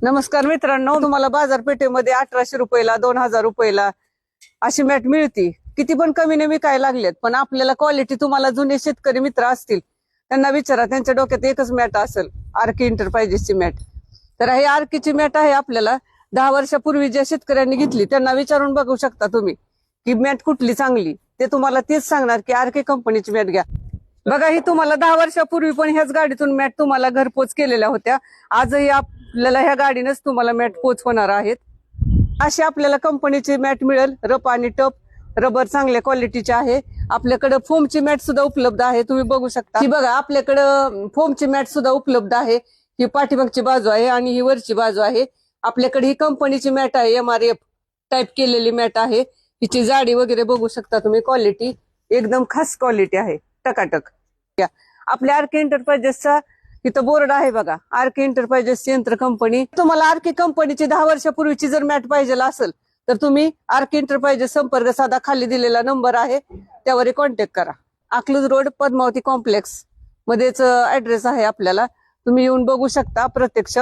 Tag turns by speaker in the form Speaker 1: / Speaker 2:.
Speaker 1: नमस्कार मित्रांनो, तुम्हाला बाजारपेठेमध्ये 1800 रुपयाला 2000 रुपयाला अशी मॅट मिळती. किती पण कमी नेहमी काय लागलेत, पण आपल्याला क्वालिटी तुम्हाला जुने शेतकरी मित्र असतील त्यांना विचारा, त्यांच्या डोक्यात एकच मॅट असेल, आरके एंटरप्राइजेसची मॅट. तर हे आरकेची मॅट आहे. आपल्याला 10 वर्षापूर्वी ज्या शेतकऱ्यांनी घेतली त्यांना विचारून बघू शकता तुम्ही की मॅट कुठली चांगली. ते तुम्हाला तेच सांगणार की आरके कंपनीची मॅट घ्या. बघा, ही तुम्हाला 10 वर्षापूर्वी पण ह्याच गाडीतून मॅट तुम्हाला घरपोच केलेल्या होत्या. आजही आपल्याला ह्या गाडीनच तुम्हाला मॅट पोच होणार आहेत. अशी आपल्याला कंपनीची मॅट मिळेल. रफ आणि टप रबर चांगल्या क्वालिटीचे आहे. आपल्याकडे फोमची मॅट सुद्धा उपलब्ध आहे, तुम्ही बघू शकता. ही बघा, आपल्याकडे फोमची मॅट सुद्धा उपलब्ध आहे. ही पाठीमागची बाजू आहे आणि ही वरची बाजू आहे. आपल्याकडे ही कंपनीची मॅट आहे, MRF टाईप केलेली मॅट आहे. हिची जाडी वगैरे बघू शकता तुम्ही. क्वालिटी एकदम खास क्वालिटी आहे, टकाटक. आपल्या आरके एंटरप्राइजेसचा इथं बोर्ड आहे बघा, आरके एंटरप्राइजेस यंत्र कंपनी. तुम्हाला आरके कंपनीची 10 वर्षापूर्वीची जर मॅट पाहिजे असेल तर तुम्ही आरके एंटरप्राइजेस संपर्क साधा, खाली दिलेला नंबर आहे त्यावर कॉन्टॅक्ट करा. अकलूज रोड, पद्मावती कॉम्प्लेक्स मध्येच ऍड्रेस आहे आपल्याला. तुम्ही येऊन बघू शकता प्रत्यक्ष.